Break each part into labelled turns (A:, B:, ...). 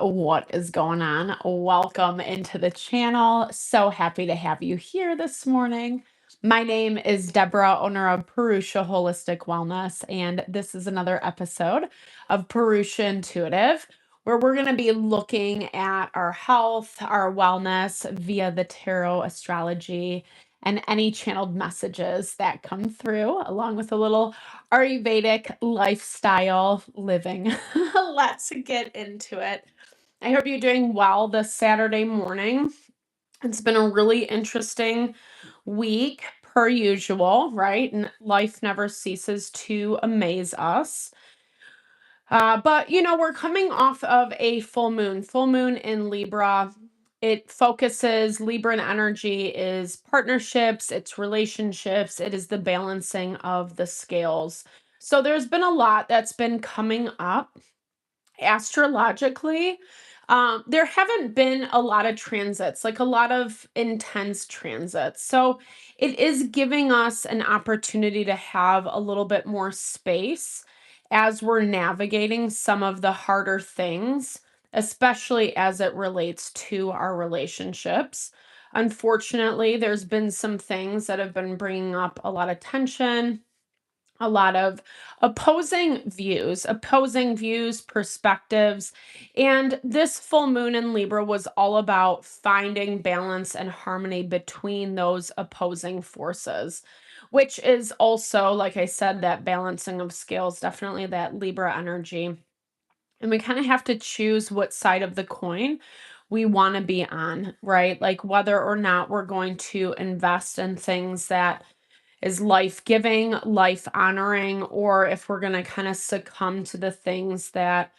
A: What is going on? Welcome into the channel. So happy to have you here this morning. My name is Deborah, owner of Purusha Holistic Wellness, and this is another episode of Purusha Intuitive, where we're going to be looking at our health, our wellness via the tarot, astrology, and any channeled messages that come through, along with a little Ayurvedic lifestyle living. Let's get into it. I hope you're doing well this Saturday morning. It's been a really interesting week, per usual, right? And life never ceases to amaze us. But, we're coming off of a full moon in Libra. It focuses, Libran energy is partnerships, it's relationships, it is the balancing of the scales. So there's been a lot that's been coming up astrologically. There haven't been a lot of transits, like a lot of intense transits. So it is giving us an opportunity to have a little bit more space as we're navigating some of the harder things, especially as it relates to our relationships. Unfortunately, there's been some things that have been bringing up a lot of tension, a lot of opposing views, perspectives. And this full moon in Libra was all about finding balance and harmony between those opposing forces, which is also, like I said, that balancing of scales, definitely that Libra energy. And we kind of have to choose what side of the coin we want to be on, right? Like whether or not we're going to invest in things that is life giving, life honoring, or if we're going to kind of succumb to the things that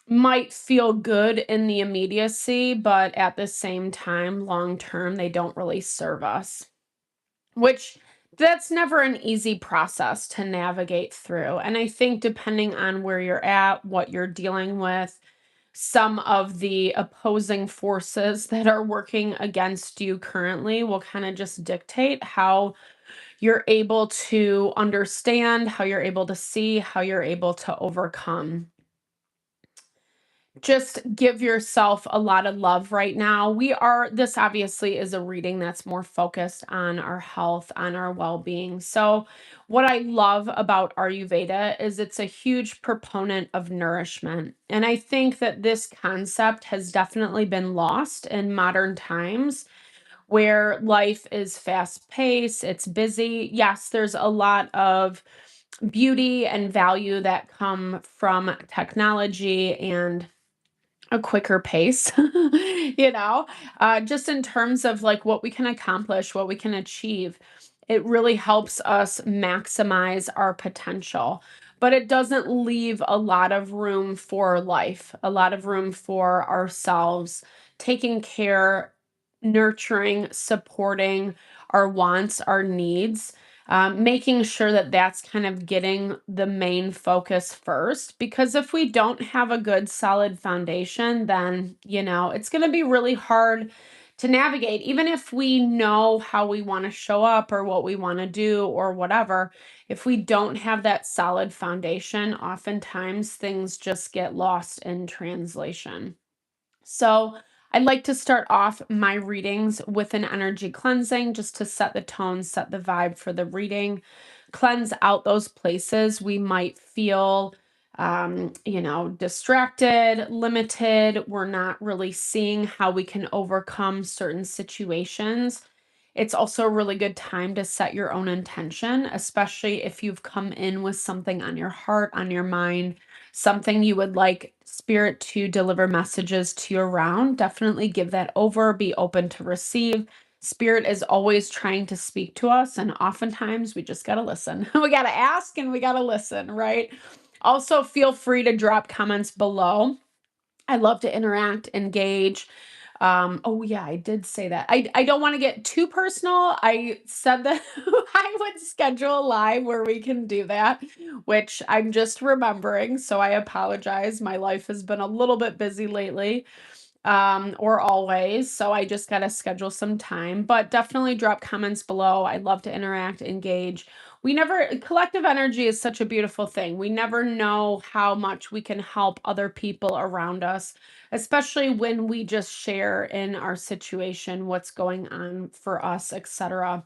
A: might feel good in the immediacy, but at the same time, long term, they don't really serve us, which that's never an easy process to navigate through. And I think depending on where you're at, what you're dealing with, some of the opposing forces that are working against you currently will kind of just dictate how you're able to understand, how you're able to see, how you're able to overcome. Just give yourself a lot of love right now. This obviously is a reading that's more focused on our health, on our well-being. So what I love about Ayurveda is it's a huge proponent of nourishment. And I think that this concept has definitely been lost in modern times where life is fast paced, it's busy. Yes, there's a lot of beauty and value that come from technology and a quicker pace, just in terms of like what we can accomplish, what we can achieve. It really helps us maximize our potential, but it doesn't leave a lot of room for life, a lot of room for ourselves, taking care, nurturing, supporting our wants, our needs, making sure that that's kind of getting the main focus first. Because if we don't have a good, solid foundation, then, it's going to be really hard to navigate. Even if we know how we want to show up or what we want to do or whatever, if we don't have that solid foundation, oftentimes things just get lost in translation. So, I'd like to start off my readings with an energy cleansing just to set the tone, set the vibe for the reading, cleanse out those places we might feel, distracted, limited. We're not really seeing how we can overcome certain situations. It's also a really good time to set your own intention, especially if you've come in with something on your heart, on your mind, something you would like spirit to deliver messages to you around. Definitely give that over, be open to receive. Spirit is always trying to speak to us, and oftentimes we just got to listen. We got to ask and we got to listen, right? Also, feel free to drop comments below. I love to interact, engage. Oh yeah, I did say that. I don't want to get too personal. I said that I would schedule a live where we can do that, which I'm just remembering. So I apologize. My life has been a little bit busy lately, or always. So I just got to schedule some time, but definitely drop comments below. I'd love to interact, engage. collective energy is such a beautiful thing. We never know how much we can help other people around us, especially when we just share in our situation, what's going on for us, etc.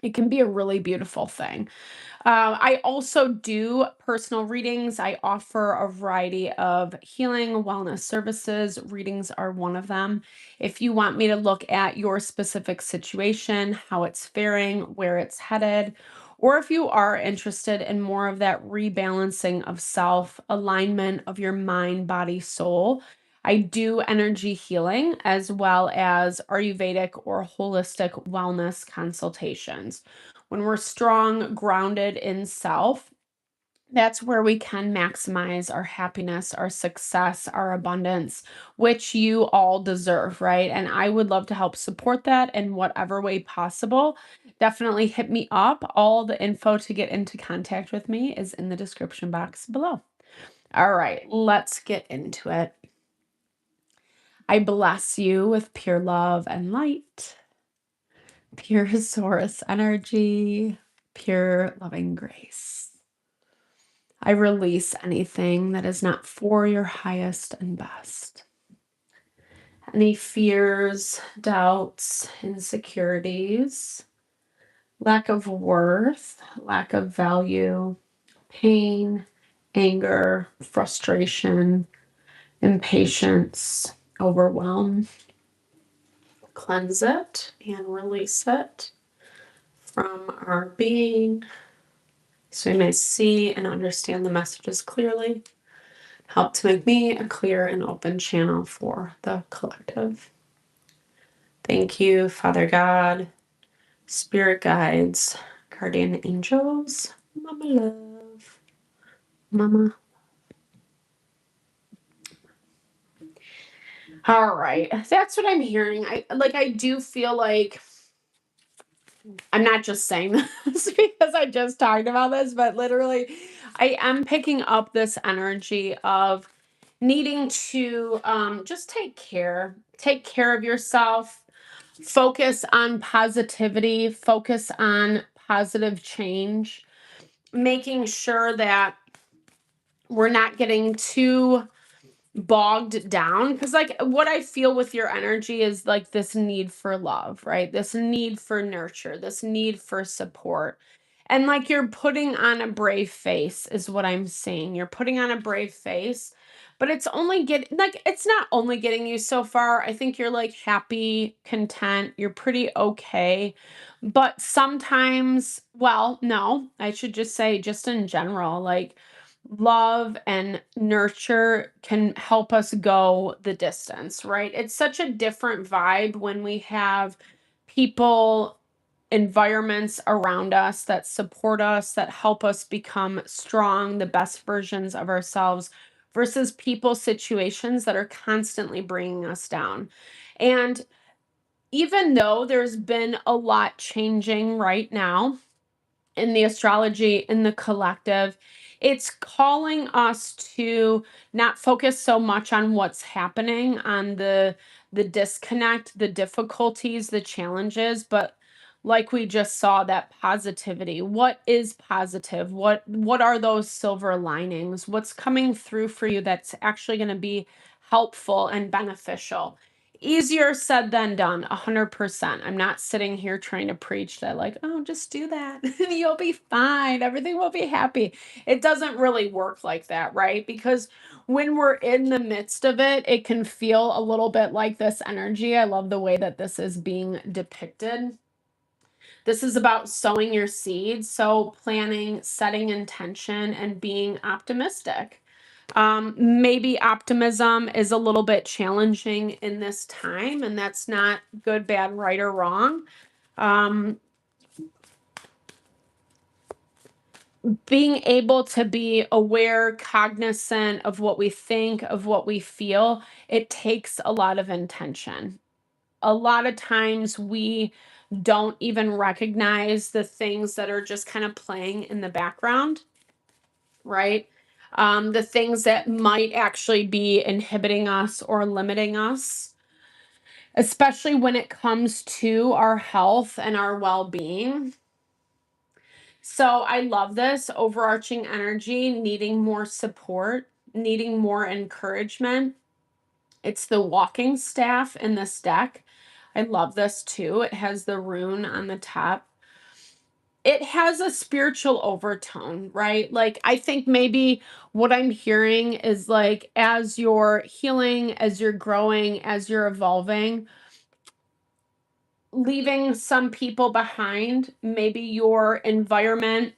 A: It can be a really beautiful thing. I also do personal readings. I offer a variety of healing wellness services. Readings are one of them. If you want me to look at your specific situation, how it's faring, where it's headed, or if you are interested in more of that rebalancing of self, alignment of your mind, body, soul, I do energy healing as well as Ayurvedic or holistic wellness consultations. When we're strong, grounded in self, that's where we can maximize our happiness, our success, our abundance, which you all deserve, right? And I would love to help support that in whatever way possible. Definitely hit me up. All the info to get into contact with me is in the description box below. All right, let's get into it. I bless you with pure love and light, pure source energy, pure loving grace. I release anything that is not for your highest and best. Any fears, doubts, insecurities, lack of worth, lack of value, pain, anger, frustration, impatience, overwhelm. Cleanse it and release it from our being so we may see and understand the messages clearly. Help to make me a clear and open channel for the collective. Thank you, Father God, spirit guides, guardian angels, Mama Love, Mama. All right, that's what I'm hearing. I do feel like I'm not just saying this because I just talked about this, but literally, I am picking up this energy of needing to just take care of yourself, focus on positivity, focus on positive change, making sure that we're not getting too bogged down, because like what I feel with your energy is like this need for love, right? This need for nurture, this need for support. And like you're putting on a brave face is what I'm seeing. You're putting on a brave face, but it's not only getting you so far. I think you're like happy, content, you're pretty okay. But sometimes, well, no, I should just say just in general, like love and nurture can help us go the distance, right? It's such a different vibe when we have people, environments around us that support us, that help us become strong, the best versions of ourselves, versus people, situations that are constantly bringing us down. And even though there's been a lot changing right now, in the astrology, in the collective, it's calling us to not focus so much on what's happening, on the disconnect, the difficulties, the challenges, but like we just saw, that positivity. What is positive? What are those silver linings? What's coming through for you that's actually going to be helpful and beneficial? Easier said than done, 100%. I'm not sitting here trying to preach that, like, oh, just do that and you'll be fine. Everything will be happy. It doesn't really work like that, right? Because when we're in the midst of it, it can feel a little bit like this energy. I love the way that this is being depicted. This is about sowing your seeds. So, planning, setting intention, and being optimistic. Maybe optimism is a little bit challenging in this time, and that's not good, bad, right, or wrong. Um, Being able to be aware, cognizant of what we think, of what we feel, it takes a lot of intention. A lot of times we don't even recognize the things that are just kind of playing in the background, right? The things that might actually be inhibiting us or limiting us, especially when it comes to our health and our well being. So I love this overarching energy, needing more support, needing more encouragement. It's the walking staff in this deck. I love this too. It has the rune on the top. It has a spiritual overtone, right? Like, I think maybe what I'm hearing is like, as you're healing, as you're growing, as you're evolving, leaving some people behind, maybe your environment,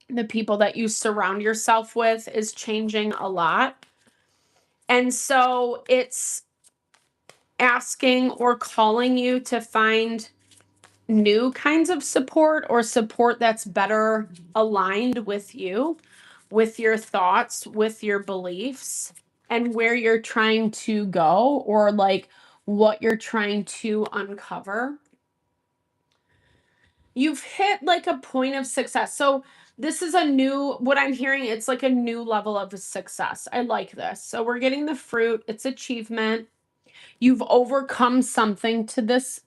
A: the people that you surround yourself with is changing a lot. And so it's asking or calling you to find new kinds of support, or support that's better aligned with you, with your thoughts, with your beliefs, and where you're trying to go, or like what you're trying to uncover. You've hit like a point of success. So this is a new, what I'm hearing, it's like a new level of success. I like this. So we're getting the fruit, it's achievement. You've overcome something to this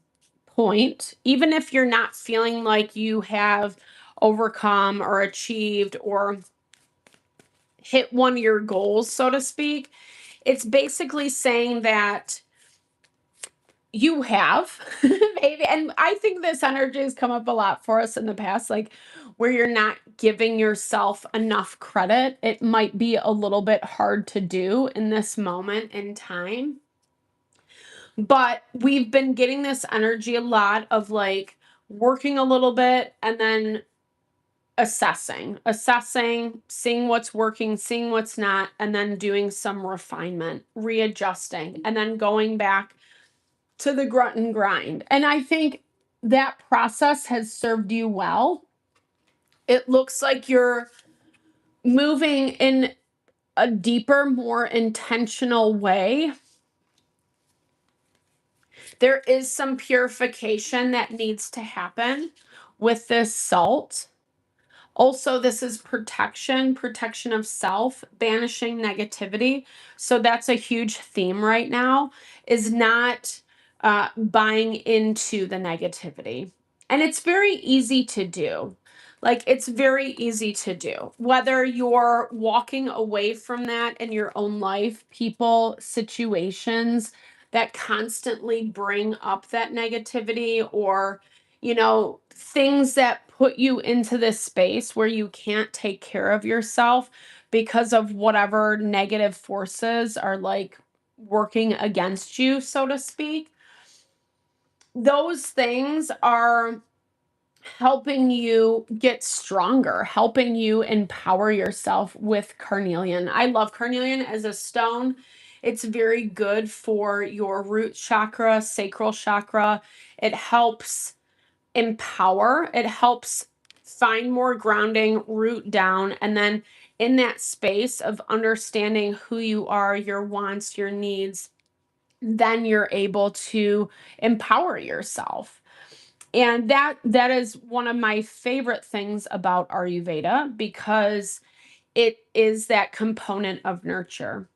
A: point, even if you're not feeling like you have overcome or achieved or hit one of your goals, so to speak. It's basically saying that you have maybe, and I think this energy has come up a lot for us in the past, like where you're not giving yourself enough credit. It might be a little bit hard to do in this moment in time, but we've been getting this energy a lot of like working a little bit and then assessing, seeing what's working, seeing what's not, and then doing some refinement, readjusting, and then going back to the grunt and grind. And I think that process has served you well. It looks like you're moving in a deeper, more intentional way. There is some purification that needs to happen with this salt. Also, this is protection of self, banishing negativity. So that's a huge theme right now, is not buying into the negativity. And it's very easy to do. Like, it's very easy to do. Whether you're walking away from that in your own life, people, situations that constantly bring up that negativity, or things that put you into this space where you can't take care of yourself because of whatever negative forces are like working against you, so to speak. Those things are helping you get stronger, helping you empower yourself with carnelian. I love carnelian as a stone. It's very good for your root chakra, sacral chakra. It helps empower, it helps find more grounding, root down, and then in that space of understanding who you are, your wants, your needs, then you're able to empower yourself. And that is one of my favorite things about Ayurveda, because it is that component of nurture.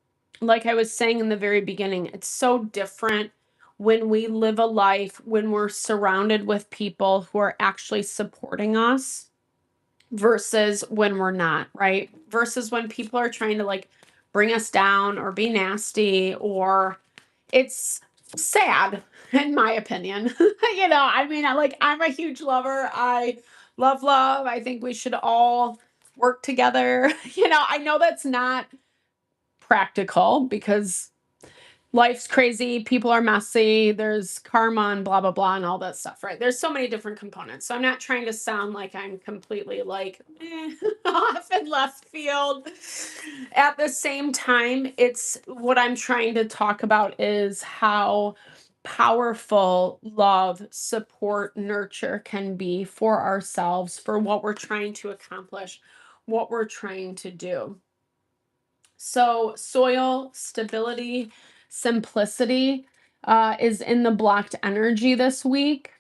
A: Like I was saying in the very beginning, it's so different when we live a life when we're surrounded with people who are actually supporting us versus when we're not, right? Versus when people are trying to like bring us down or be nasty, or it's sad in my opinion. I mean, I'm a huge lover. I love. I think we should all work together. I know that's not practical because life's crazy, people are messy, there's karma and blah blah blah and all that stuff, right? There's so many different components. So I'm not trying to sound like I'm completely like off in left field. At the same time, it's what I'm trying to talk about is how powerful love, support, nurture can be for ourselves, for what we're trying to accomplish, what we're trying to do. So, soil, stability, simplicity is in the blocked energy this week.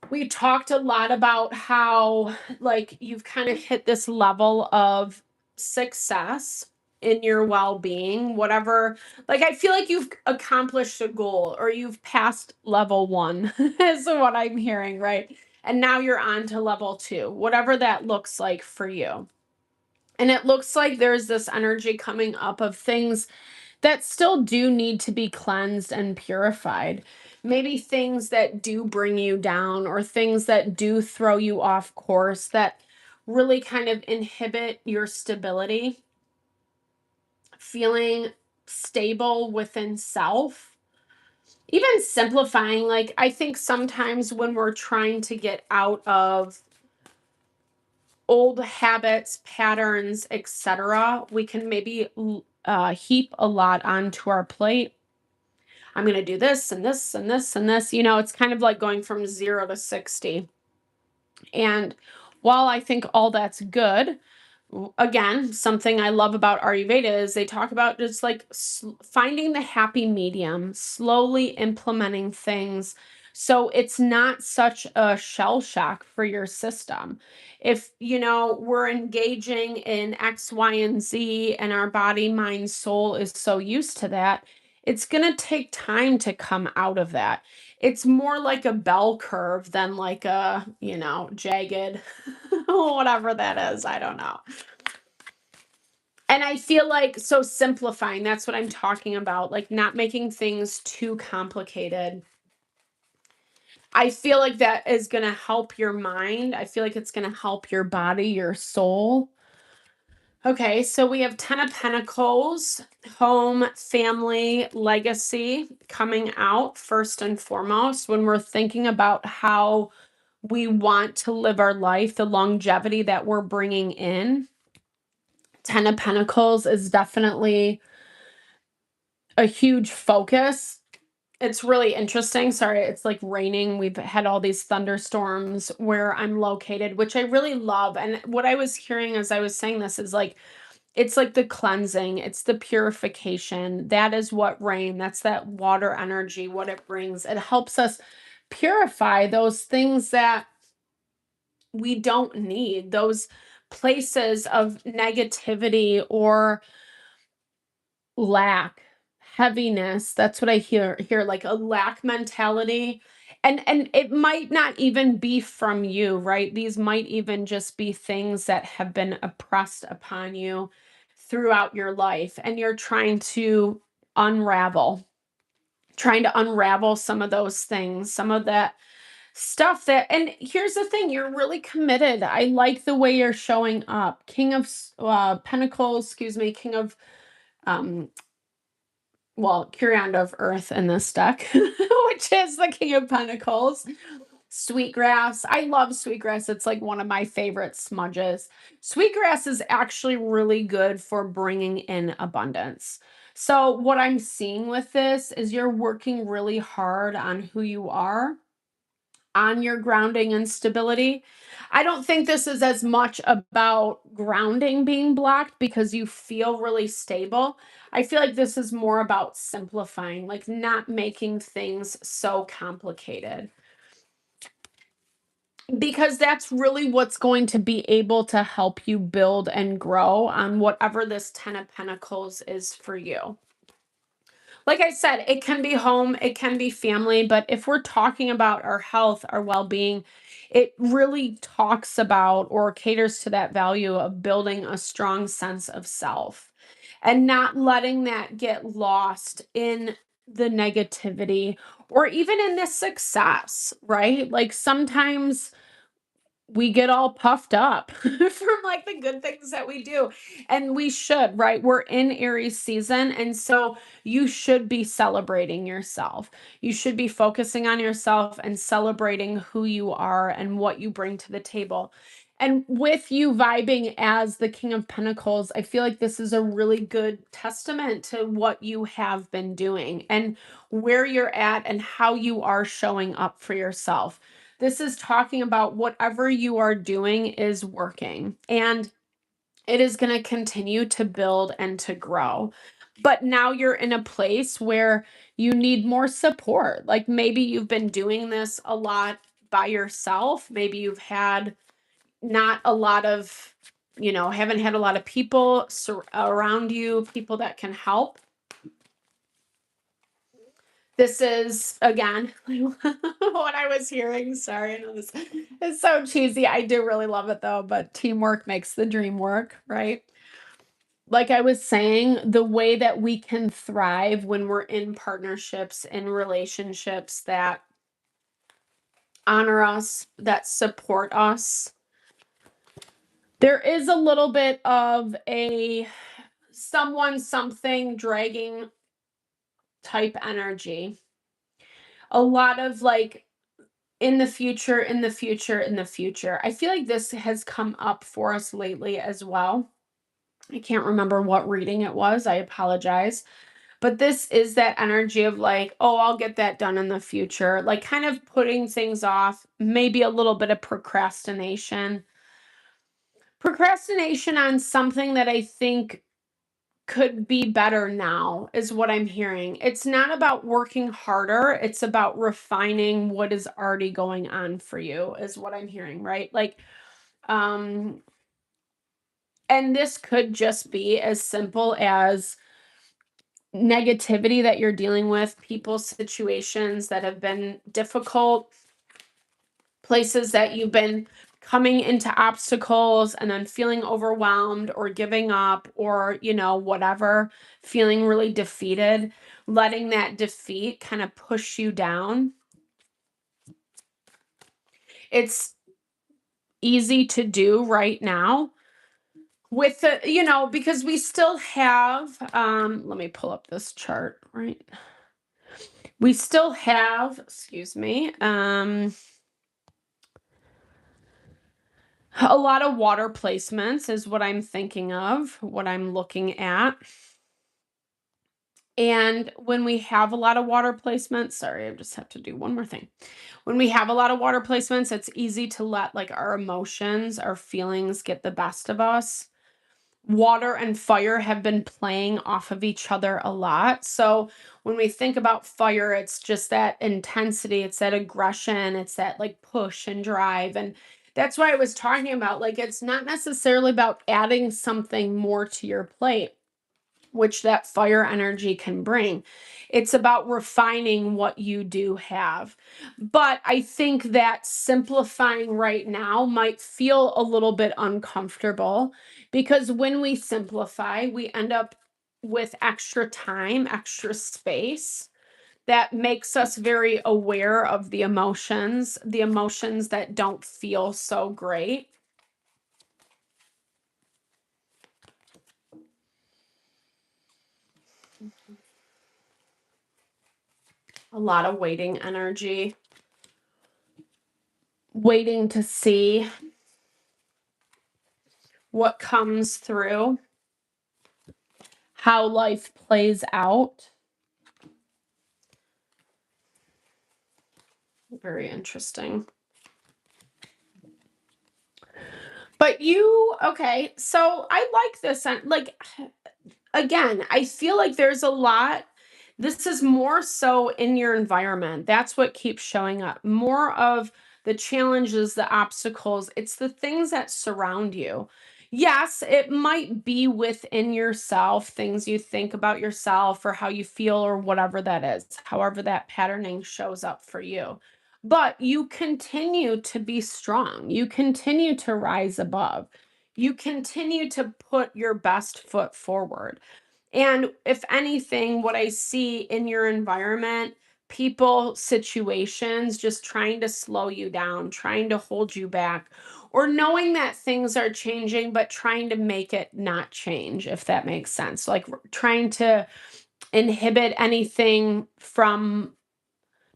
A: We talked a lot about how, like, you've kind of hit this level of success in your well being, whatever. Like, I feel like you've accomplished a goal, or you've passed level one, is what I'm hearing, right? And now you're on to level 2, whatever that looks like for you. And it looks like there's this energy coming up of things that still do need to be cleansed and purified. Maybe things that do bring you down, or things that do throw you off course, that really kind of inhibit your stability, feeling stable within self. Even simplifying, like I think sometimes when we're trying to get out of old habits, patterns, etc., we can maybe heap a lot onto our plate. I'm going to do this and this and this and this. It's kind of like going from 0 to 60. And while I think all that's good, again, something I love about Ayurveda is they talk about just like finding the happy medium, slowly implementing things so it's not such a shell shock for your system. If, we're engaging in X, Y, and Z, and our body, mind, soul is so used to that, it's going to take time to come out of that. It's more like a bell curve than like a, jagged, whatever that is. I don't know. And I feel like, so simplifying, that's what I'm talking about, like not making things too complicated. I feel like that is going to help your mind. I feel like it's going to help your body, your soul. Okay, so we have 10 of Pentacles, home, family, legacy coming out first and foremost when we're thinking about how we want to live our life, the longevity that we're bringing in. 10 of Pentacles is definitely a huge focus. It's really interesting. Sorry, it's like raining. We've had all these thunderstorms where I'm located, which I really love. And what I was hearing as I was saying this is like, it's like the cleansing, it's the purification. That is what rain, that's that water energy, what it brings. It helps us purify those things that we don't need, those places of negativity or lack, heaviness. That's what I hear like a lack mentality. And it might not even be from you, right? These might even just be things that have been oppressed upon you throughout your life, and you're unravel trying to unravel some of those things, some of that stuff that. And here's the thing, you're really committed. I like the way you're showing up. King of Pentacles, excuse me, King of um Curion of Earth in this deck, which is the King of Pentacles. Sweetgrass. I love sweetgrass. It's like one of my favorite smudges. Sweetgrass is actually really good for bringing in abundance. So what I'm seeing with this is you're working really hard on who you are, on your grounding and stability. I don't think this is as much about grounding being blocked because you feel really stable. I feel like this is more about simplifying, like not making things so complicated. Because that's really what's going to be able to help you build and grow on whatever this 10 of Pentacles is for you. Like I said, it can be home, it can be family, but if we're talking about our health, our well-being, it really talks about or caters to that value of building a strong sense of self and not letting that get lost in the negativity or even in the success, right? Like sometimes we get all puffed up from like the good things that we do. And we should, right? We're in Aries season. And so you should be celebrating yourself. You should be focusing on yourself and celebrating who you are and what you bring to the table. And with you vibing as the King of Pentacles, I feel like this is a really good testament to what you have been doing and where you're at and how you are showing up for yourself. This is talking about whatever you are doing is working, and it is going to continue to build and to grow. But now you're in a place where you need more support. Like maybe you've been doing this a lot by yourself. Maybe you've had not a lot of, haven't had a lot of people around you, people that can help. This is again what I was hearing. Sorry, I know this is so cheesy. I do really love it though, but teamwork makes the dream work, right? Like I was saying, the way that we can thrive when we're in partnerships and relationships that honor us, that support us. There is a little bit of a someone something dragging type energy. A lot of like in the future, in the future, in the future. I feel like this has come up for us lately as well. I can't remember what reading it was. I apologize. But this is that energy of like, oh, I'll get that done in the future, like kind of putting things off, maybe a little bit of procrastination. Procrastination on something that I think could be better now is what I'm hearing. It's not about working harder, it's about refining what is already going on for you is what I'm hearing, right? Like um and this could just be as simple as negativity that you're dealing with, people, situations that have been difficult, places that you've been coming into obstacles and then feeling overwhelmed or giving up or, whatever, feeling really defeated, letting that defeat kind of push you down. It's easy to do right now with the, because we still have, let me pull up this chart, right? We still have, excuse me, a lot of water placements is what I'm thinking of, what I'm looking at. And when we have a lot of water placements, sorry, I just have to do one more thing. When we have a lot of water placements, it's easy to let like our emotions, our feelings get the best of us. Water and fire have been playing off of each other a lot. So when we think about fire, it's just that intensity, it's that aggression, it's that like push and drive. And that's why I was talking about like it's not necessarily about adding something more to your plate, which that fire energy can bring. It's about refining what you do have. But I think that simplifying right now might feel a little bit uncomfortable because when we simplify, we end up with extra time, extra space that makes us very aware of the emotions that don't feel so great. A lot of waiting energy, waiting to see what comes through, how life plays out. Very interesting. But okay, so I like this. Like, again, I feel like there's a lot. This is more so in your environment. That's what keeps showing up. More of the challenges, the obstacles, it's the things that surround you. Yes, it might be within yourself, things you think about yourself or how you feel or whatever that is, however that patterning shows up for you. But you continue to be strong. You continue to rise above. You continue to put your best foot forward. And if anything, what I see in your environment, people, situations just trying to slow you down, trying to hold you back, or knowing that things are changing, but trying to make it not change, if that makes sense. Like trying to inhibit anything from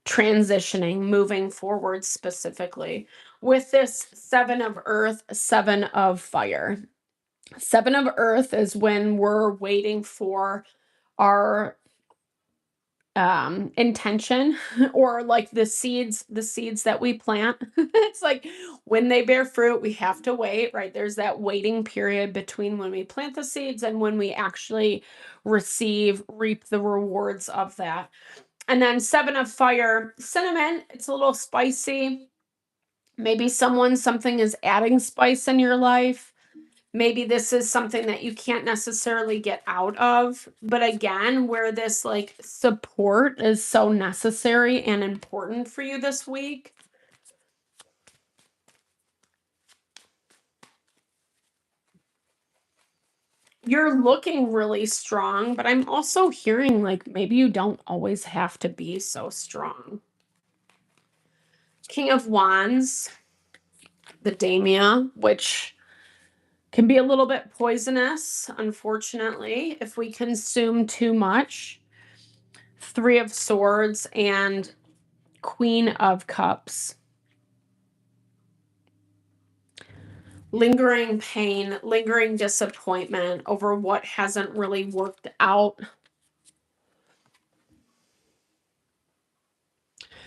A: transitioning, moving forward specifically. With this Seven of Earth, Seven of Fire. Seven of Earth is when we're waiting for our intention or like the seeds that we plant. It's like when they bear fruit we have to wait, right? There's that waiting period between when we plant the seeds and when we actually reap the rewards of that. And then Seven of Fire, cinnamon, it's a little spicy. Maybe something is adding spice in your life. Maybe this is something that you can't necessarily get out of, but again, where this like support is so necessary and important for you this week. You're looking really strong, but I'm also hearing like maybe you don't always have to be so strong. King of Wands, the Damia, which can be a little bit poisonous, unfortunately, if we consume too much. Three of Swords and Queen of Cups. Lingering pain, lingering disappointment over what hasn't really worked out.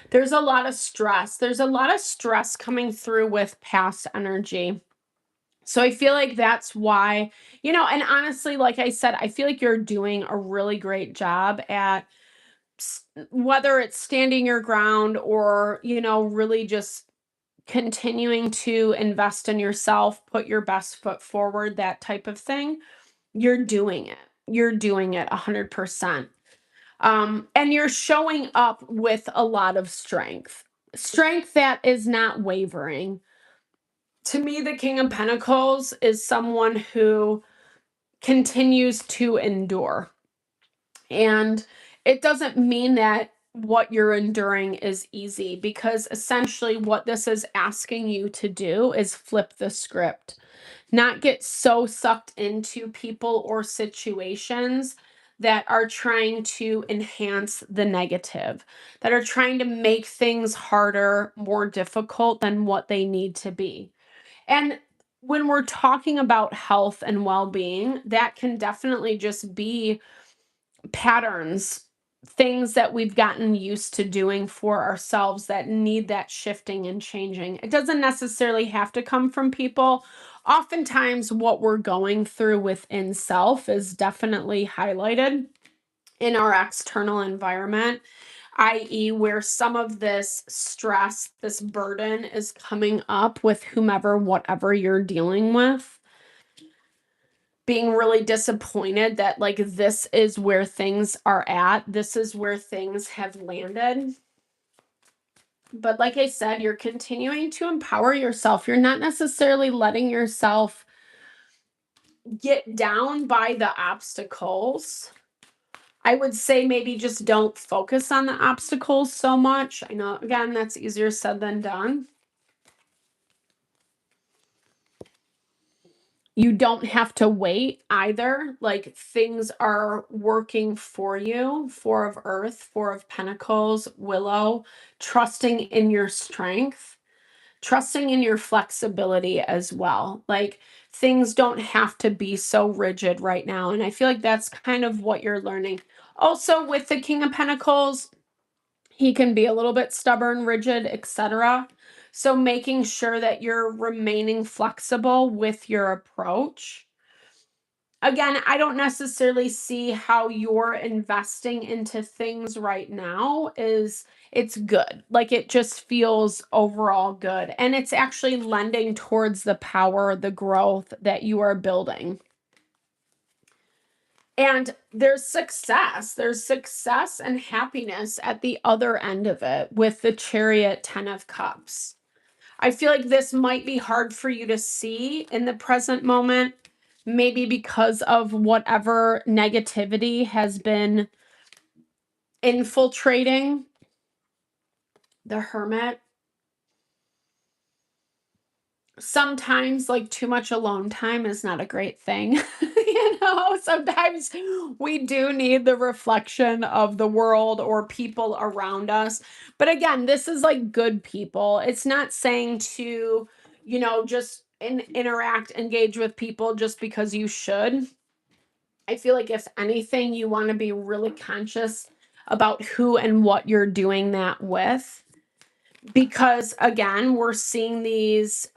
A: There's a lot of stress. There's a lot of stress coming through with past energy. So I feel like that's why, and honestly, like I said, I feel like you're doing a really great job at whether it's standing your ground or, really just continuing to invest in yourself, put your best foot forward, that type of thing. You're doing it. You're doing it 100%. And you're showing up with a lot of strength that is not wavering. To me, the King of Pentacles is someone who continues to endure. And it doesn't mean that what you're enduring is easy, because essentially what this is asking you to do is flip the script, not get so sucked into people or situations that are trying to enhance the negative, that are trying to make things harder, more difficult than what they need to be. And when we're talking about health and well-being, that can definitely just be patterns, things that we've gotten used to doing for ourselves that need that shifting and changing. It doesn't necessarily have to come from people. Oftentimes, what we're going through within self is definitely highlighted in our external environment, i.e., where some of this stress, this burden is coming up with whomever, whatever you're dealing with. Being really disappointed that like this is where things are at. This is where things have landed. But like I said, you're continuing to empower yourself. You're not necessarily letting yourself get down by the obstacles. I would say maybe just don't focus on the obstacles so much. I know, again, that's easier said than done. You don't have to wait either. Like things are working for you. Four of Earth, Four of Pentacles, Willow, trusting in your strength, trusting in your flexibility as well. Like things don't have to be so rigid right now. And I feel like that's kind of what you're learning. Also, with the King of Pentacles, he can be a little bit stubborn, rigid, etc. So making sure that you're remaining flexible with your approach. Again, I don't necessarily see how you're investing into things right now it's good. Like it just feels overall good. And it's actually lending towards the power, the growth that you are building. And there's success and happiness at the other end of it with the Chariot, 10 of Cups. I feel like this might be hard for you to see in the present moment, maybe because of whatever negativity has been infiltrating. The Hermit. Sometimes like too much alone time is not a great thing. Sometimes we do need the reflection of the world or people around us. But again, this is like good people. It's not saying to, just interact, engage with people just because you should. I feel like if anything, you want to be really conscious about who and what you're doing that with. Because again, we're seeing these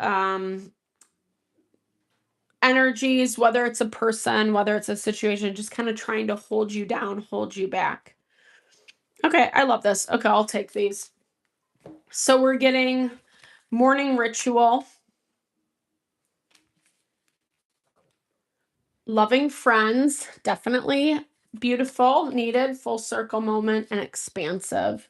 A: energies, whether it's a person, whether it's a situation, just kind of trying to hold you down, hold you back. Okay, I love this. Okay, I'll take these. So we're getting morning ritual, Loving friends, definitely beautiful, needed, full circle moment, and expansive.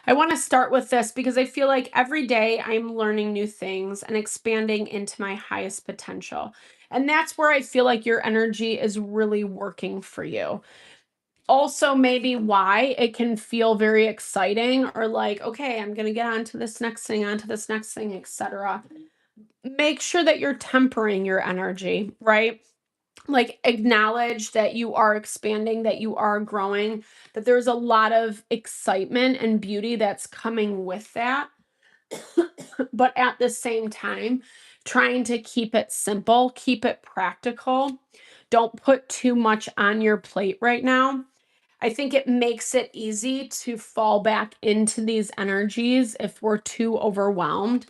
A: I want to start with this because I feel like every day I'm learning new things and expanding into my highest potential. And that's where I feel like your energy is really working for you. Also, maybe why it can feel very exciting or like, okay, I'm going to get on to this next thing, etc. Make sure that you're tempering your energy, right? Like acknowledge that you are expanding, that you are growing, that there's a lot of excitement and beauty that's coming with that. But at the same time, trying to keep it simple, keep it practical. Don't put too much on your plate right now. I think it makes it easy to fall back into these energies if we're too overwhelmed.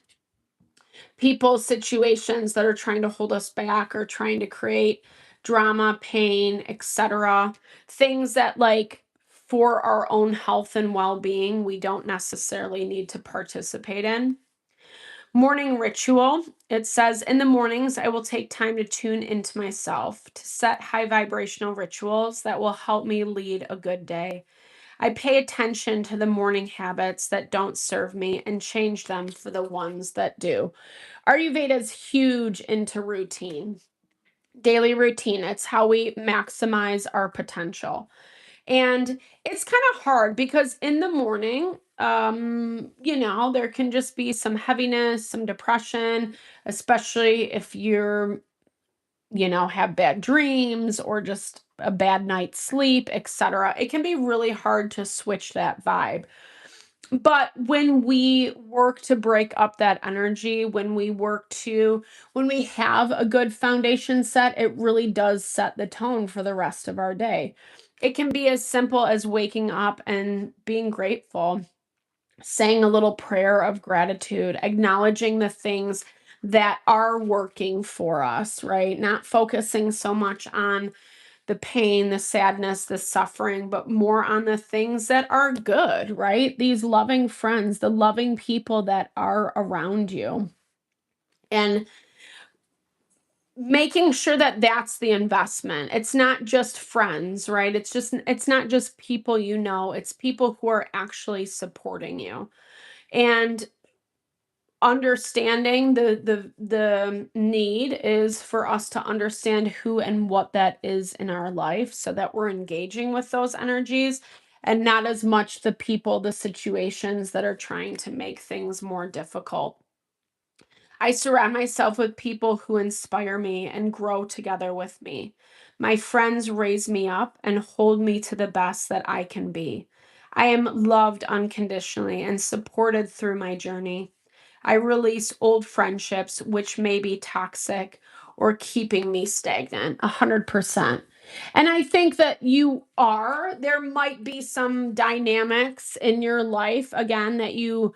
A: People, situations that are trying to hold us back or trying to create drama, pain, etc. Things that, like, for our own health and well-being, we don't necessarily need to participate in. Morning ritual. It says, in the mornings, I will take time to tune into myself, to set high vibrational rituals that will help me lead a good day. I pay attention to the morning habits that don't serve me and change them for the ones that do. Ayurveda is huge into routine, daily routine. It's how we maximize our potential. And it's kind of hard because in the morning, there can just be some heaviness, some depression, especially if have bad dreams or just a bad night's sleep, etc. It can be really hard to switch that vibe. But when we work to break up that energy, when we have a good foundation set, it really does set the tone for the rest of our day. It can be as simple as waking up and being grateful, saying a little prayer of gratitude, acknowledging the things that are working for us, right? Not focusing so much on the pain, the sadness, the suffering, but more on the things that are good, right? These loving friends, the loving people that are around you. And making sure that that's the investment. It's not just friends, right? It's not just people it's people who are actually supporting you. And understanding the need is for us to understand who and what that is in our life so that we're engaging with those energies and not as much the people, the situations that are trying to make things more difficult. I surround myself with people who inspire me and grow together with me. My friends raise me up and hold me to the best that I can be. I am loved unconditionally and supported through my journey. I release old friendships which may be toxic or keeping me stagnant. 100%. And I think that there might be some dynamics in your life, again, that you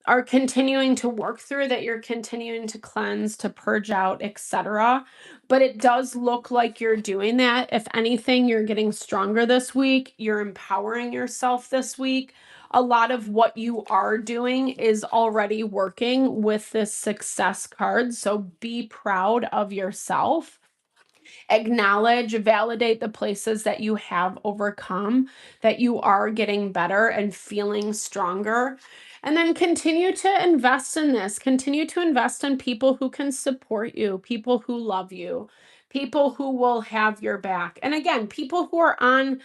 A: are continuing to work through, that you're continuing to cleanse, to purge out, etc. But it does look like you're doing that. If anything, you're getting stronger this week. You're empowering yourself this week. A lot of what you are doing is already working with this success card. So be proud of yourself. Acknowledge, validate the places that you have overcome, that you are getting better and feeling stronger. And then continue to invest in this. Continue to invest in people who can support you, people who love you, people who will have your back. And again, people who are on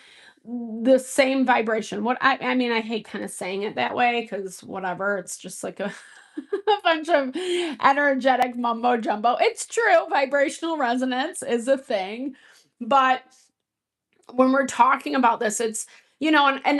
A: the same vibration. I mean, I hate kind of saying it that way because whatever, it's just like a a bunch of energetic mumbo jumbo. It's true, vibrational resonance is a thing, but when we're talking about this, and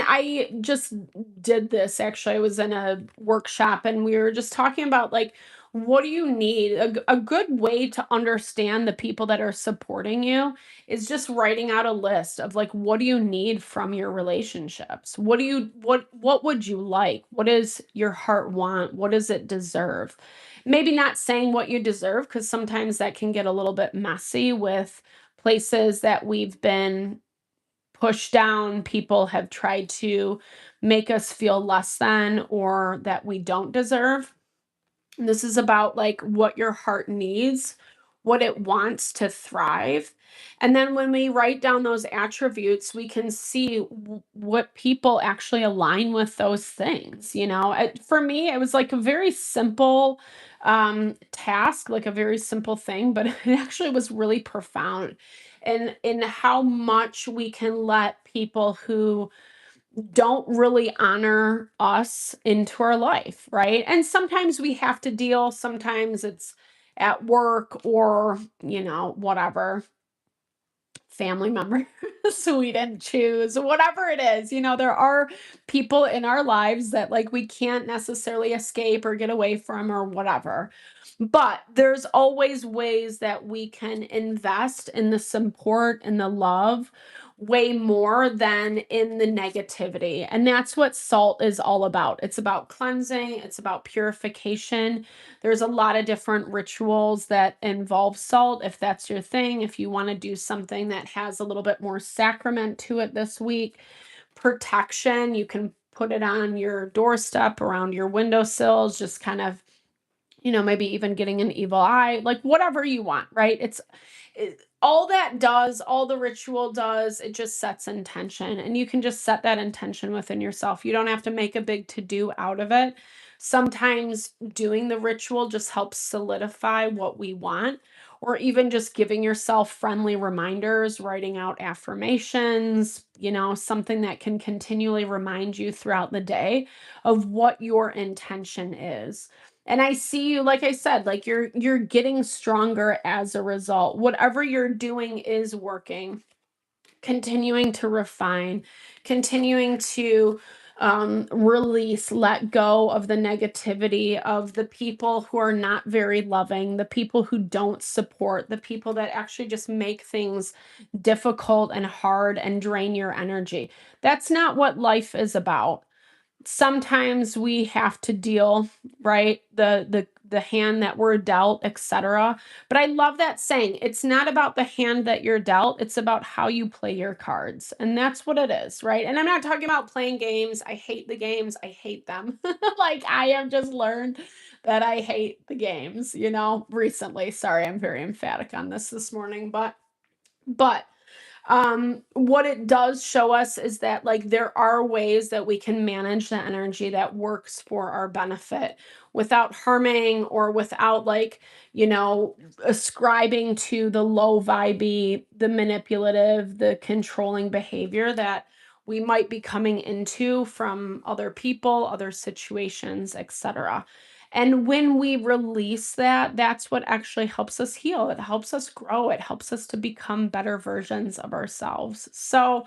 A: I just did this actually. I was in a workshop and we were just talking about, like, what do you need? A good way to understand the people that are supporting you is just writing out a list of, like, what do you need from your relationships? What would you like? What does your heart want? What does it deserve? Maybe not saying what you deserve, because sometimes that can get a little bit messy with places that we've been pushed down. People have tried to make us feel less than or that we don't deserve. This is about, like, what your heart needs what it wants to thrive. And then when we write down those attributes, we can see what people actually align with those things. For me, it was like a very simple task, like a very simple thing, but it actually was really profound in how much we can let people who don't really honor us into our life, right? And sometimes we have to deal, sometimes it's at work or, whatever, family member so we didn't choose, whatever it is. There are people in our lives that like we can't necessarily escape or get away from or whatever. But there's always ways that we can invest in the support and the love way more than in the negativity. And that's what salt is all about. It's about cleansing, it's about purification. There's a lot of different rituals that involve salt. If that's your thing, if you want to do something that has a little bit more sacrament to it this week, protection, you can put it on your doorstep, around your windowsills, just kind of, maybe even getting an evil eye, like whatever you want, right? All that does, all the ritual does, it just sets intention, and you can just set that intention within yourself. You don't have to make a big to do out of it. Sometimes doing the ritual just helps solidify what we want, or even just giving yourself friendly reminders, writing out affirmations, something that can continually remind you throughout the day of what your intention is. And I see you, like I said, like you're getting stronger as a result. Whatever you're doing is working. Continuing to refine, continuing to release, let go of the negativity of the people who are not very loving, the people who don't support, the people that actually just make things difficult and hard and drain your energy. That's not what life is about. Sometimes we have to deal, right, the hand that we're dealt, etc. But I love that saying, it's not about the hand that you're dealt, it's about how you play your cards, and that's what it is, right? And I'm not talking about playing games. I hate the games, I hate them. Like, I have just learned that I hate the games, recently. Sorry, I'm very emphatic on this morning, but what it does show us is that like there are ways that we can manage the energy that works for our benefit without harming, or without like, ascribing to the low vibey, the manipulative, the controlling behavior that we might be coming into from other people, other situations, etc. And when we release that, that's what actually helps us heal. It helps us grow. It helps us to become better versions of ourselves. So,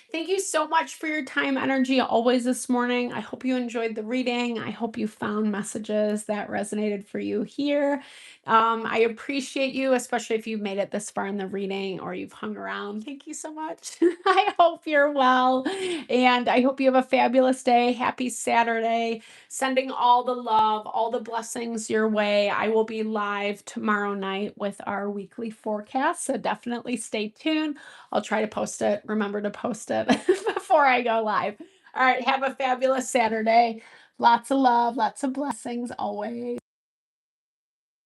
A: thank you so much for your time, energy, always this morning. I hope you enjoyed the reading. I hope you found messages that resonated for you here. I appreciate you, especially if you've made it this far in the reading or you've hung around. Thank you so much. I hope you're well, and I hope you have a fabulous day. Happy Saturday. Sending all the love, all the blessings your way. I will be live tomorrow night with our weekly forecast, so definitely stay tuned. I'll try to post it, remember to post it before I go live. All right, have a fabulous Saturday. Lots of love, lots of blessings always.